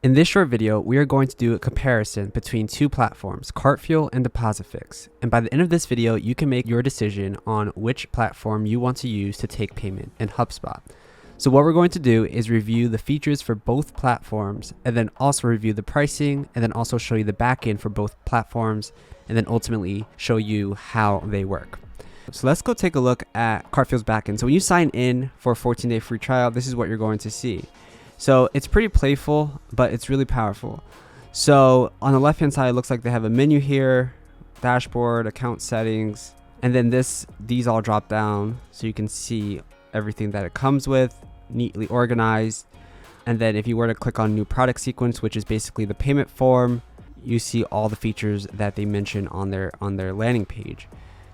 In this short video, we are going to do a comparison between two platforms, Cartfuel and Depositfix. And by the end of this video, you can make your decision on which platform you want to use to take payment in HubSpot. So what we're going to do is review the features for both platforms, and then also review the pricing, and then also show you the backend for both platforms, and then ultimately show you how they work. So let's go take a look at Cartfuel's backend. So when you sign in for a 14-day free trial, this is what you're going to see. So it's pretty playful, but it's really powerful. So on the left-hand side, it looks like they have a menu here, dashboard, account settings, and then these all drop down so you can see everything that it comes with, neatly organized. And then if you were to click on new product sequence, which is basically the payment form, you see all the features that they mention on their landing page.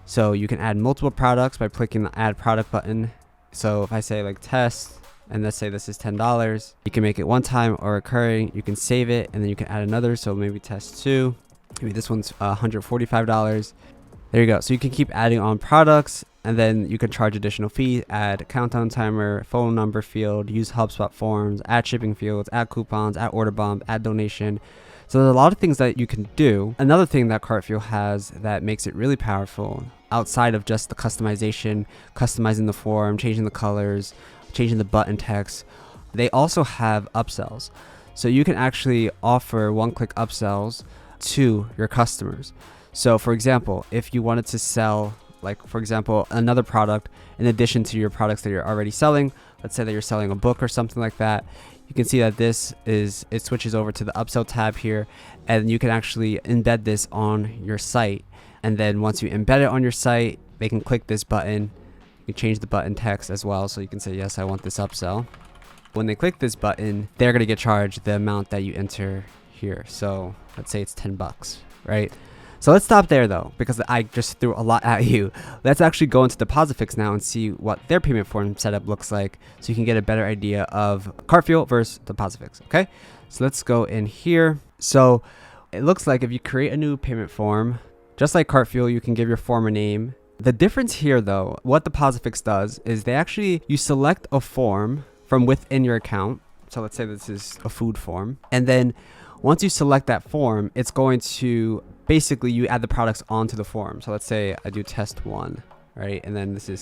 So you can add multiple products by clicking the add product button. So if I say like test, and let's say this is $10, you can make it one time or recurring. You can save it, and then you can add another. So maybe test 2, maybe this one's $145. There you go. So you can keep adding on products, and then you can charge additional fees, add countdown timer, phone number field, use HubSpot forms, add shipping fields, add coupons, add order bump, add donation. So there's a lot of things that you can do. Another thing that Cartfuel has that makes it really powerful, outside of just the customization, customizing the form, changing the colors, changing the button text, they also have upsells. So you can actually offer one-click upsells to your customers. So for example, if you wanted to sell, like for example, another product in addition to your products that you're already selling, let's say that you're selling a book or something like that, you can see that it switches over to the upsell tab here, and you can actually embed this on your site. And then once you embed it on your site, they can click this button. You change the button text as well, so you can say, yes, I want this upsell. When they click this button, they're going to get charged the amount that you enter here. So let's say it's $10, right? So let's stop there though, because I just threw a lot at you. Let's actually go into Depositfix now and see what their payment form setup looks like, so you can get a better idea of Cartfuel versus Depositfix. Okay, so let's go in here. So it looks like if you create a new payment form, just like Cartfuel, you can give your form a name. The difference here though, what Depositfix does is you select a form from within your account. So let's say this is a food form. And then once you select that form, it's going to basically, you add the products onto the form. So let's say I do test 1, right? And then let's say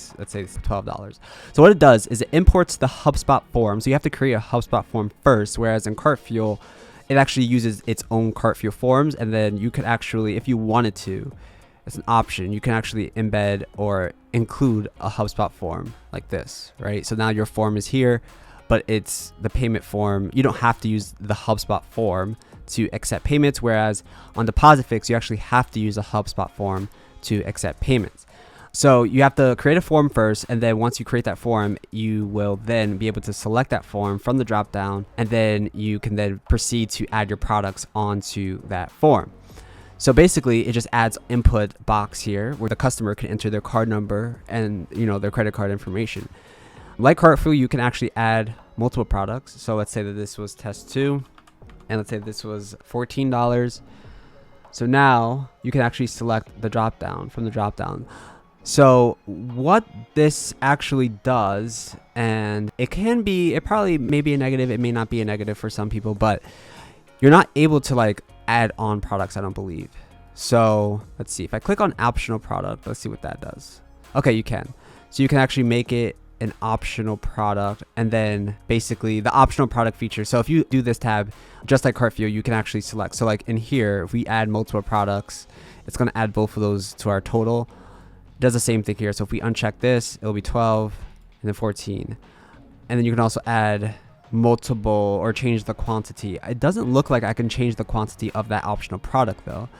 it's $12. So what it does is it imports the HubSpot form. So you have to create a HubSpot form first, whereas in Cartfuel, it actually uses its own Cartfuel forms. And then you could actually, if you wanted to, it's an option, you can actually embed or include a HubSpot form like this, right? So now your form is here, but it's the payment form. You don't have to use the HubSpot form to accept payments, whereas on Depositfix, you actually have to use a HubSpot form to accept payments. So you have to create a form first, and then once you create that form, you will then be able to select that form from the drop down, and then you can then proceed to add your products onto that form. So basically, it just adds input box here where the customer can enter their card number and their credit card information. Like Cartfuel, you can actually add multiple products. So let's say that this was test 2, and let's say this was $14. So now you can actually select the drop down from the drop down. So what this actually does, and it probably may be a negative, it may not be a negative for some people, but you're not able to add on products, I don't believe. So let's see, if I click on optional product, let's see what that does. Okay, you can. So you can actually make it an optional product, and then basically the optional product feature. So if you do this tab, just like Cartfuel, you can actually select. So like in here, if we add multiple products, it's going to add both of those to our total. It does the same thing here. So if we uncheck this, it'll be 12 and then 14. And then you can also add multiple or change the quantity. It doesn't look like I can change the quantity of that optional product though.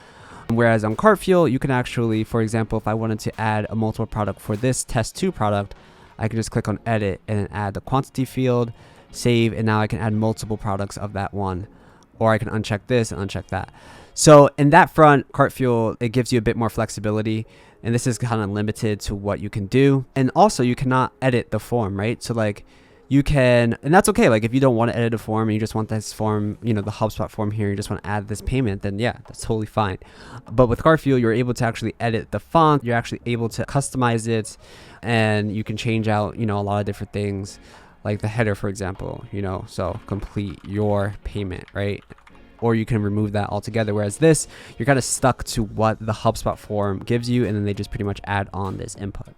Whereas on Cartfuel, you can actually, for example, if I wanted to add a multiple product for this test 2 product, I can just click on edit and then add the quantity field, save, and now I can add multiple products of that one. Or I can uncheck this and uncheck that. So in that front, Cartfuel, it gives you a bit more flexibility, and this is kind of limited to what you can do. And also you cannot edit the form, right? So you can, and that's okay. If you don't want to edit a form and you just want this form, the HubSpot form here, you just want to add this payment, then yeah, that's totally fine. But with Cartfuel, you're able to actually edit the font. You're actually able to customize it, and you can change out, a lot of different things. like the header, for example, so complete your payment, right? Or you can remove that altogether. Whereas this, you're kind of stuck to what the HubSpot form gives you, and then they just pretty much add on this input.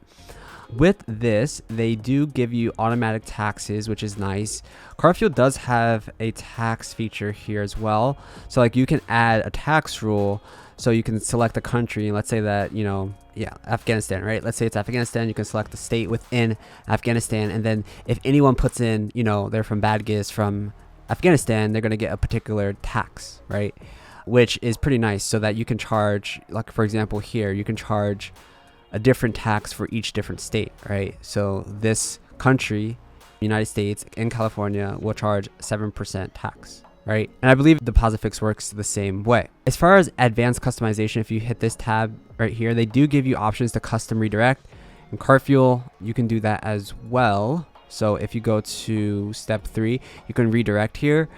With this, they do give you automatic taxes, which is nice. Cartfuel does have a tax feature here as well. So like you can add a tax rule. So you can select a country, and let's say that, Afghanistan, right? Let's say it's Afghanistan. You can select the state within Afghanistan. And then if anyone puts in, they're from Badgis from Afghanistan, they're going to get a particular tax, right? Which is pretty nice, so that you can charge, like for example here, you can charge a different tax for each different state, right? So this country, United States in California, will charge 7% tax, right? And I believe Depositfix works the same way. As far as advanced customization, if you hit this tab right here, they do give you options to custom redirect. In Cartfuel, you can do that as well. So if you go to step 3, you can redirect here.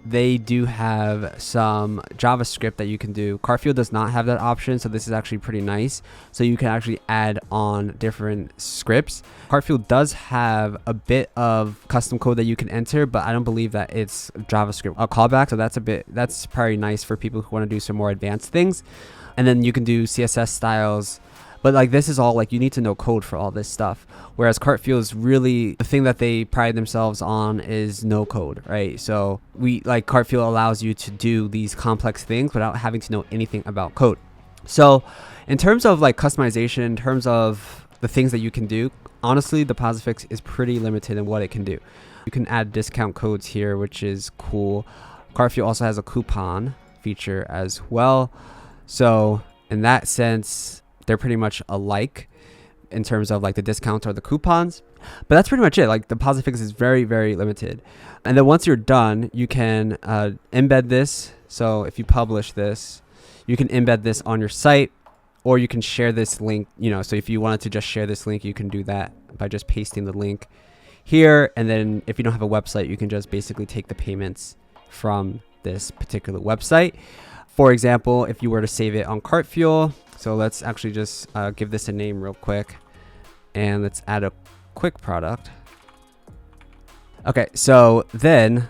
They do have some JavaScript that you can do. Cartfuel does not have that option, so this is actually pretty nice. So you can actually add on different scripts. Cartfuel does have a bit of custom code that you can enter, but I don't believe that it's JavaScript a callback. So that's probably nice for people who want to do some more advanced things. And then you can do CSS styles. But like this is all like you need to know code for all this stuff. Whereas Cartfuel is really the thing that they pride themselves on is no code, right? So Cartfuel allows you to do these complex things without having to know anything about code. So in terms of like customization, in terms of the things that you can do, honestly, Depositfix is pretty limited in what it can do. You can add discount codes here, which is cool. Cartfuel also has a coupon feature as well. So in that sense, they're pretty much alike in terms of like the discounts or the coupons, but that's pretty much it. Like Depositfix is very, very limited. And then once you're done, you can embed this. So if you publish this, you can embed this on your site, or you can share this link, so if you wanted to just share this link, you can do that by just pasting the link here. And then if you don't have a website, you can just basically take the payments from this particular website. For example, if you were to save it on Cartfuel, so let's actually just give this a name real quick, and let's add a quick product. Okay, so then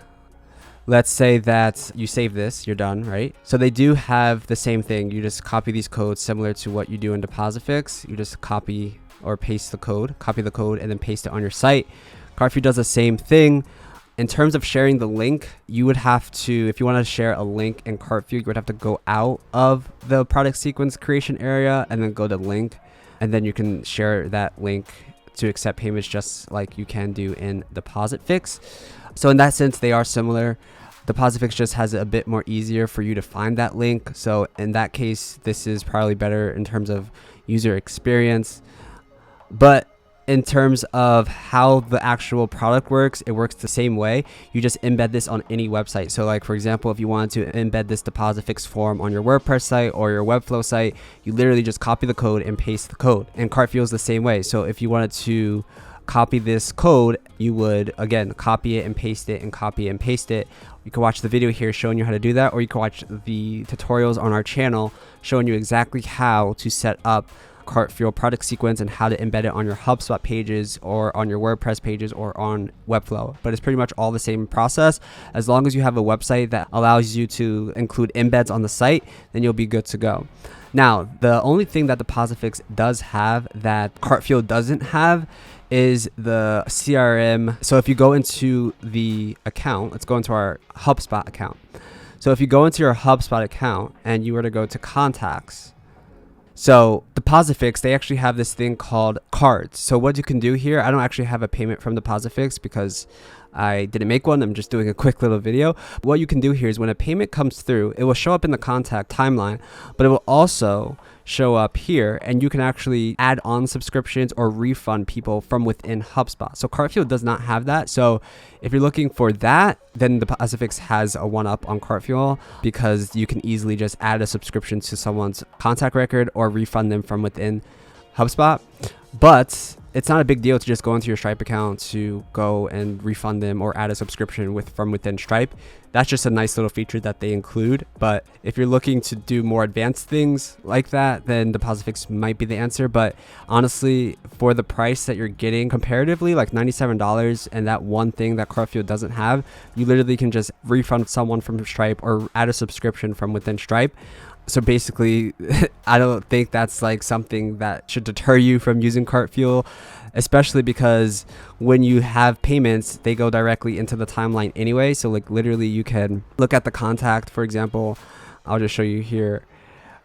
let's say that you save this, you're done, right? So they do have the same thing. You just copy these codes similar to what you do in Depositfix. You just copy or paste the code, and then paste it on your site. Cartfuel does the same thing. In terms of sharing the link, you would have to, if you want to share a link in Cartfuel, you would have to go out of the product sequence creation area and then go to link, and then you can share that link to accept payments just like you can do in Depositfix. So in that sense, they are similar. Depositfix just has it a bit more easier for you to find that link. So in that case, this is probably better in terms of user experience. But in terms of how the actual product works, it works the same way. You just embed this on any website. So like, for example, if you wanted to embed this Depositfix form on your WordPress site or your Webflow site, you literally just copy the code and paste the code. And Cartfuel is the same way. So if you wanted to copy this code, you would, again, copy it and paste it and copy and paste it. You can watch the video here showing you how to do that, or you can watch the tutorials on our channel showing you exactly how to set up Cartfuel product sequence and how to embed it on your HubSpot pages or on your WordPress pages or on Webflow. But it's pretty much all the same process. As long as you have a website that allows you to include embeds on the site, then you'll be good to go. Now, the only thing that Depositfix does have that Cartfuel doesn't have is the CRM. So if you go into the account, let's go into our HubSpot account. So if you go into your HubSpot account and you were to go to contacts, so Depositfix, they actually have this thing called cards. So what you can do here, I don't actually have a payment from Depositfix because I didn't make one. I'm just doing a quick little video. What you can do here is when a payment comes through, it will show up in the contact timeline, but it will also show up here, and you can actually add on subscriptions or refund people from within HubSpot. So Cartfuel does not have that. So if you're looking for that, then Depositfix has a one-up on Cartfuel because you can easily just add a subscription to someone's contact record or refund them from within HubSpot. But it's not a big deal to just go into your Stripe account to go and refund them or add a subscription from within Stripe. That's just a nice little feature that they include. But if you're looking to do more advanced things like that, then Depositfix might be the answer. But honestly, for the price that you're getting comparatively, like $97, and that one thing that Cartfuel doesn't have, you literally can just refund someone from Stripe or add a subscription from within Stripe. So basically, I don't think that's like something that should deter you from using Cartfuel, especially because when you have payments, they go directly into the timeline anyway. So like literally you can look at the contact, for example. I'll just show you here.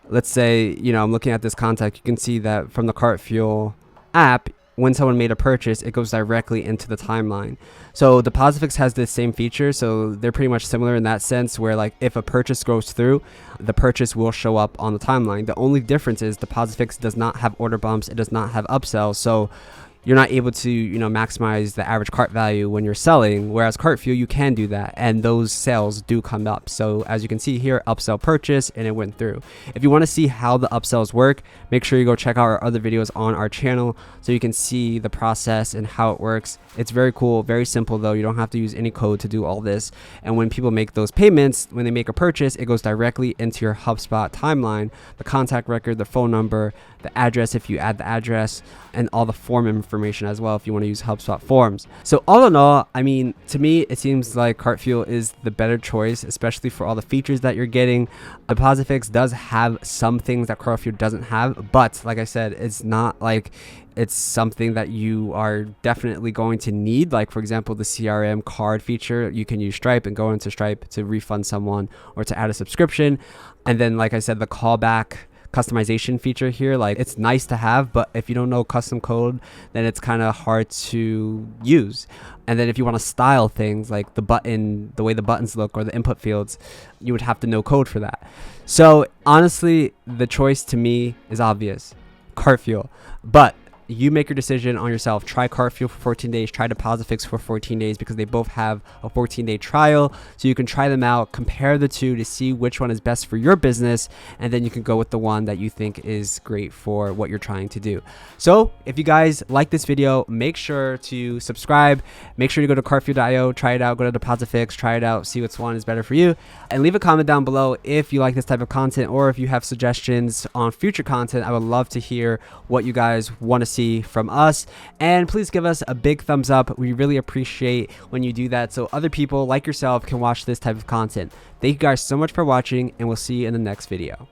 Let's say, I'm looking at this contact. You can see that from the Cartfuel app, when someone made a purchase, it goes directly into the timeline. So Depositfix has this same feature, so they're pretty much similar in that sense, where like if a purchase goes through, the purchase will show up on the timeline. The only difference is Depositfix does not have order bumps, it does not have upsells, so you're not able to maximize the average cart value when you're selling, whereas Cartfuel, you can do that, and those sales do come up. So as you can see here, upsell purchase, and it went through. If you want to see how the upsells work, make sure you go check out our other videos on our channel so you can see the process and how it works. It's very cool, very simple though. You don't have to use any code to do all this. And when people make those payments, when they make a purchase, it goes directly into your HubSpot timeline, the contact record, the phone number, the address if you add the address, and all the form information as well if you want to use Hubspot Forms. So all in all, I mean, to me, it seems like Cartfuel is the better choice, especially for all the features that you're getting. Depositfix does have some things that Cartfuel doesn't have, but like I said, it's not like it's something that you are definitely going to need. Like for example, the CRM card feature, you can use Stripe and go into Stripe to refund someone or to add a subscription. And then like I said, the callback customization feature here, like it's nice to have, but if you don't know custom code, then it's kind of hard to use. And then if you want to style things like the button, the way the buttons look or the input fields, you would have to know code for that. So honestly, the choice to me is obvious, Cartfuel. But you make your decision on yourself. Try Cartfuel for 14 days, try Depositfix for 14 days, because they both have a 14-day trial. So you can try them out, compare the two to see which one is best for your business, and then you can go with the one that you think is great for what you're trying to do. So if you guys like this video, make sure to subscribe. Make sure you go to cartfuel.io, try it out, go to Depositfix, try it out, see which one is better for you, and leave a comment down below if you like this type of content or if you have suggestions on future content. I would love to hear what you guys want to see from us, and please give us a big thumbs up. We really appreciate when you do that so other people like yourself can watch this type of content. Thank you guys so much for watching, and we'll see you in the next video.